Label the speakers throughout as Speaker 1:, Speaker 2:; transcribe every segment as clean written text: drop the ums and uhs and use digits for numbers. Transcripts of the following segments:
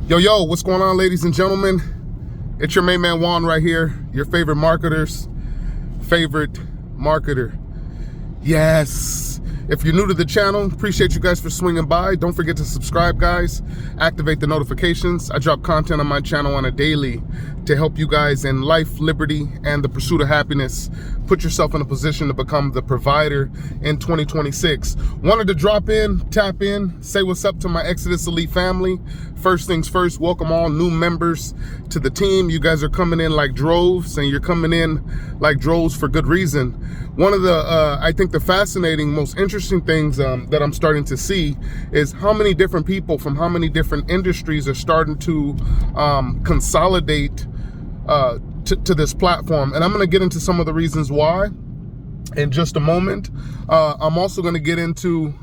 Speaker 1: Yo, what's going on, ladies and gentlemen? It's your main man Juan right here, your favorite marketer's favorite marketer. Yes. If you're new to the channel, appreciate you guys for swinging by. Don't forget to subscribe, guys. Activate the notifications. I drop content on my channel on a daily to help you guys in life, liberty, and the pursuit of happiness. Put yourself in a position to become the provider in 2026. Wanted to drop in, tap in, say what's up to my Exitus Elite family. First things first, welcome all new members to the team. You guys are coming in like droves, and you're coming in like droves for good reason. One of the, I think the fascinating, most interesting things that I'm starting to see is how many different people from how many different industries are starting to consolidate to this platform. And I'm going to get into some of the reasons why in just a moment. I'm also going to get into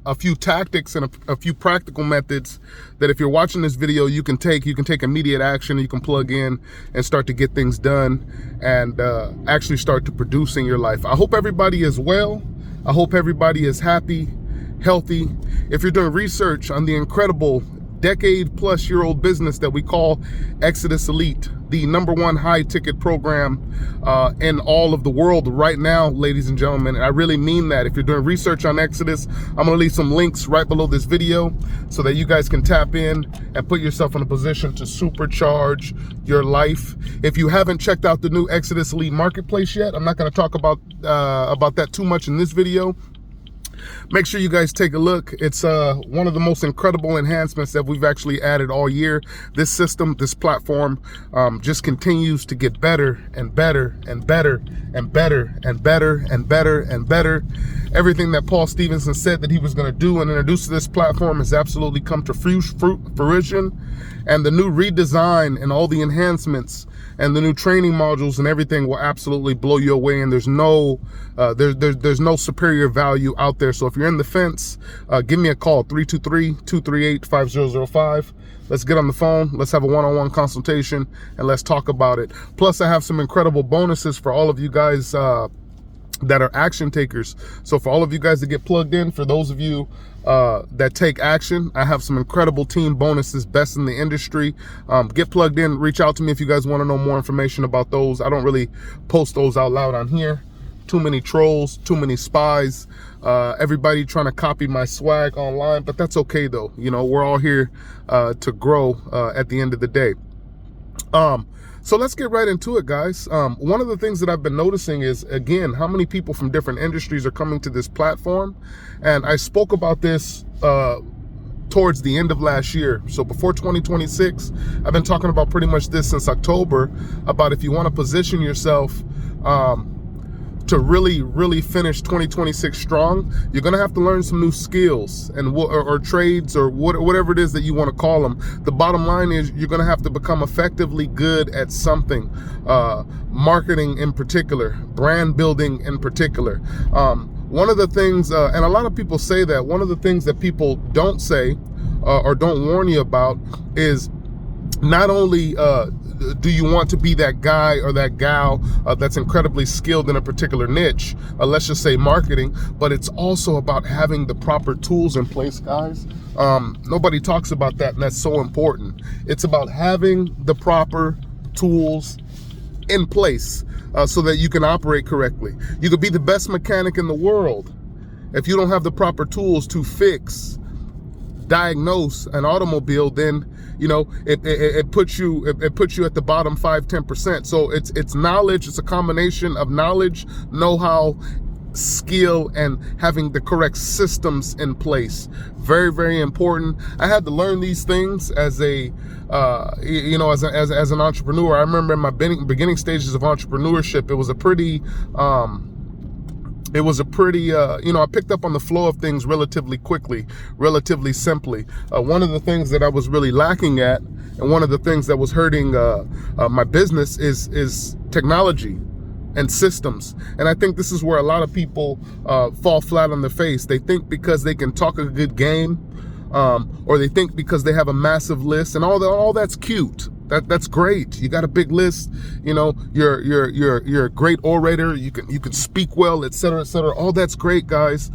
Speaker 1: a few tactics and a few practical methods that if you're watching this video, you can take immediate action. You can plug in and start to get things done and actually start to produce in your life. I hope everybody is well. I hope everybody is happy, healthy. If you're doing research on the incredible decade-plus-year-old business that we call Exitus Elite, the #1 high-ticket program in all of the world right now, ladies and gentlemen, and I really mean that. If you're doing research on Exitus, I'm going to leave some links right below this video so that you guys can tap in and put yourself in a position to supercharge your life. If you haven't checked out the new Exitus Elite Marketplace yet, I'm not going to talk about that too much in this video. Make sure you guys take a look. It's one of the most incredible enhancements that we've actually added all year. This system, this platform just continues to get better and better and better and better and better and better and better. Everything that Paul Stevenson said that he was going to do and introduce to this platform has absolutely come to fruition. And the new redesign and all the enhancements and the new training modules and everything will absolutely blow you away. And there's no superior value out there. So if you're in the fence, give me a call, 323-238-5005. Let's get on the phone. Let's have a one-on-one consultation and let's talk about it. Plus, I have some incredible bonuses for all of you guys that are action takers. So for all of you guys that get plugged in, for those of you that take action, I have some incredible team bonuses, best in the industry. Get plugged in, reach out to me if you guys want to know more information about those. I don't really post those out loud on here. Too many trolls, too many spies, everybody trying to copy my swag online, but that's okay though. You know, we're all here to grow at the end of the day. So let's get right into it, guys. One of the things that I've been noticing is, again, how many people from different industries are coming to this platform. And I spoke about this towards the end of last year. So before 2026, I've been talking about pretty much this since October, about if you want to position yourself to really finish 2026 strong, you're going to have to learn some new skills and or trades or whatever it is that you want to call them. The bottom line is you're going to have to become effectively good at something, marketing in particular, brand building in particular. One of the things, and a lot of people say that, one of the things that people don't say or don't warn you about is not only do you want to be that guy or that gal that's incredibly skilled in a particular niche, let's just say marketing, but it's also about having the proper tools in place, guys. Nobody talks about that, and that's so important. It's about having the proper tools in place so that you can operate correctly. You could be the best mechanic in the world. If you don't have the proper tools to fix, diagnose an automobile, then you know it puts you at the bottom 5-10%. So it's knowledge. It's a combination of knowledge, know-how, skill, and having the correct systems in place. Very, very important. I had to learn these things as a as an entrepreneur. I remember in my beginning stages of entrepreneurship, it was a pretty I picked up on the flow of things relatively quickly, relatively simply. One of the things that I was really lacking at, and one of the things that was hurting my business is technology and systems. And I think this is where a lot of people fall flat on their face. They think because they can talk a good game, or they think because they have a massive list, and all that's cute. That's great. You got a big list, you know, you're a great orator, you can speak well, etc., etc. All that's great, guys.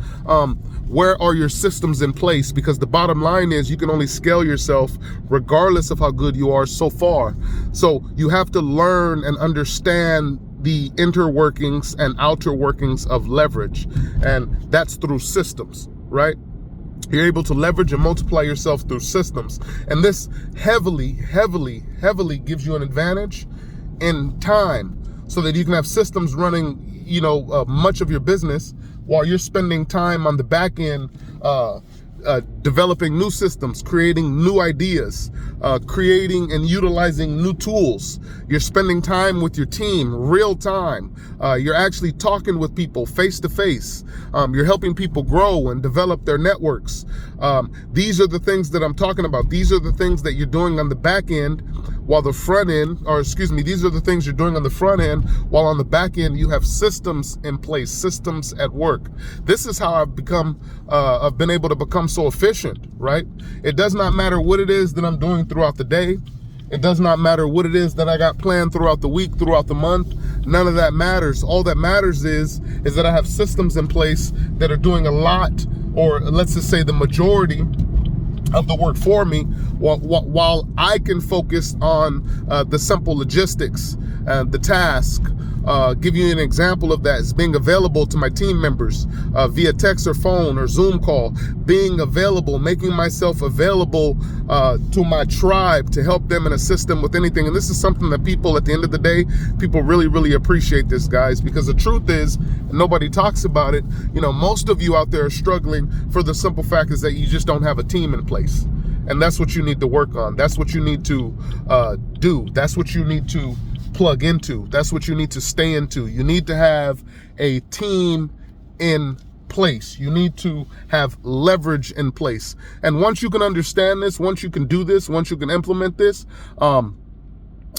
Speaker 1: Where are your systems in place? Because the bottom line is you can only scale yourself regardless of how good you are so far. So you have to learn and understand the inner workings and outer workings of leverage. And that's through systems, right? You're able to leverage and multiply yourself through systems. And this heavily gives you an advantage in time, so that you can have systems running, much of your business while you're spending time on the back end, developing new systems, creating new ideas, creating and utilizing new tools. You're spending time with your team, real time. You're actually talking with people face to face. You're helping people grow and develop their networks. These are the things that I'm talking about. These are the things that you're doing on the back end, while the front end, these are the things you're doing on the front end, while on the back end you have systems in place, systems at work. This is how I've been able to become so efficient, right? It does not matter what it is that I'm doing throughout the day. It does not matter what it is that I got planned throughout the week, throughout the month. None of that matters. All that matters is that I have systems in place that are doing a lot, or let's just say the majority of the work for me, while I can focus on the simple logistics and the task. Give you an example of that is being available to my team members via text or phone or Zoom call, being available, making myself available to my tribe to help them and assist them with anything. And this is something that people, at the end of the day, people really appreciate this, guys, because the truth is, nobody talks about it, most of you out there are struggling for the simple fact is that you just don't have a team in place. And that's what you need to work on. That's what you need to do. That's what you need to plug into. That's what you need to stay into. You need to have a team in place. You need to have leverage in place. And once you can understand this, once you can do this, once you can implement this,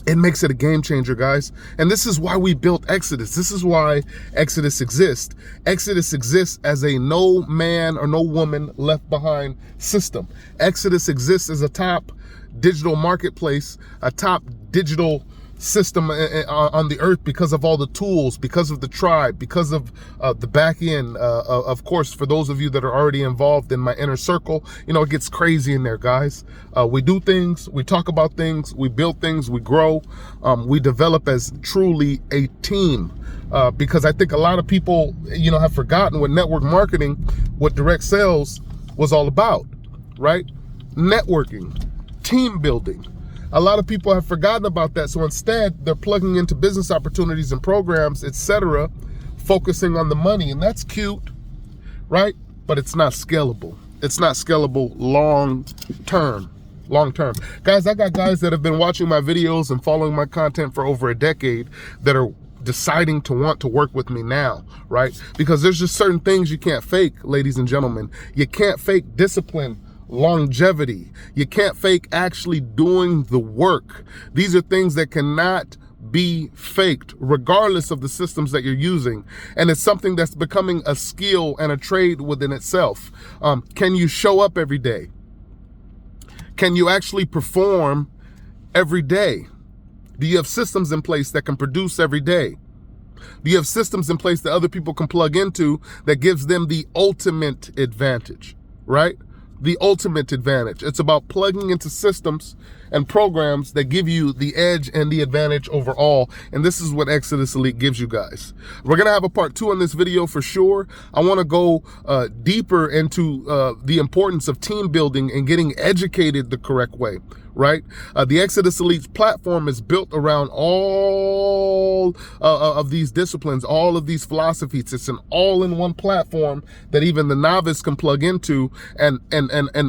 Speaker 1: it makes it a game changer, guys. And this is why we built Exitus. This is why Exitus exists. Exitus exists as a no man or no woman left behind system. Exitus exists as a top digital marketplace, a top digital system on the earth because of all the tools, because of the tribe, because of the back end. Of course, for those of you that are already involved in my inner circle, it gets crazy in there, guys. We do things, we talk about things, we build things, we grow, we develop as truly a team. Because I think a lot of people, have forgotten what network marketing, what direct sales was all about, right? Networking, team building. A lot of people have forgotten about that. So instead, they're plugging into business opportunities and programs, etc., focusing on the money. And that's cute, right? But it's not scalable. It's not scalable long term. Guys, I got guys that have been watching my videos and following my content for over a decade that are deciding to want to work with me now, right? Because there's just certain things you can't fake, ladies and gentlemen. You can't fake discipline, longevity. You can't fake actually doing the work. These are things that cannot be faked regardless of the systems that you're using. And it's something that's becoming a skill and a trade within itself. Can you show up every day? Can you actually perform every day? Do you have systems in place that can produce every day? Do you have systems in place that other people can plug into that gives them the ultimate advantage, right? The ultimate advantage. It's about plugging into systems and programs that give you the edge and the advantage overall. And this is what Exitus Elite gives you guys. We're going to have a part 2 on this video for sure. I want to go deeper into the importance of team building and getting educated the correct way, right? The Exitus Elite platform is built around all of these disciplines, all of these philosophies. It's an all-in-one platform that even the novice can plug into and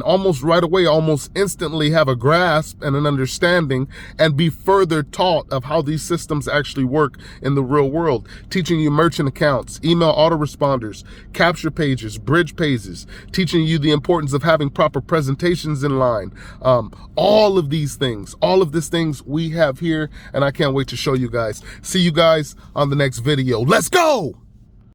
Speaker 1: almost right away, almost instantly have a grasp and an understanding and be further taught of how these systems actually work in the real world. Teaching you merchant accounts, email autoresponders, capture pages, bridge pages, teaching you the importance of having proper presentations in line. All of these things we have here, and I can't wait to show you guys. See you guys on the next video. Let's go!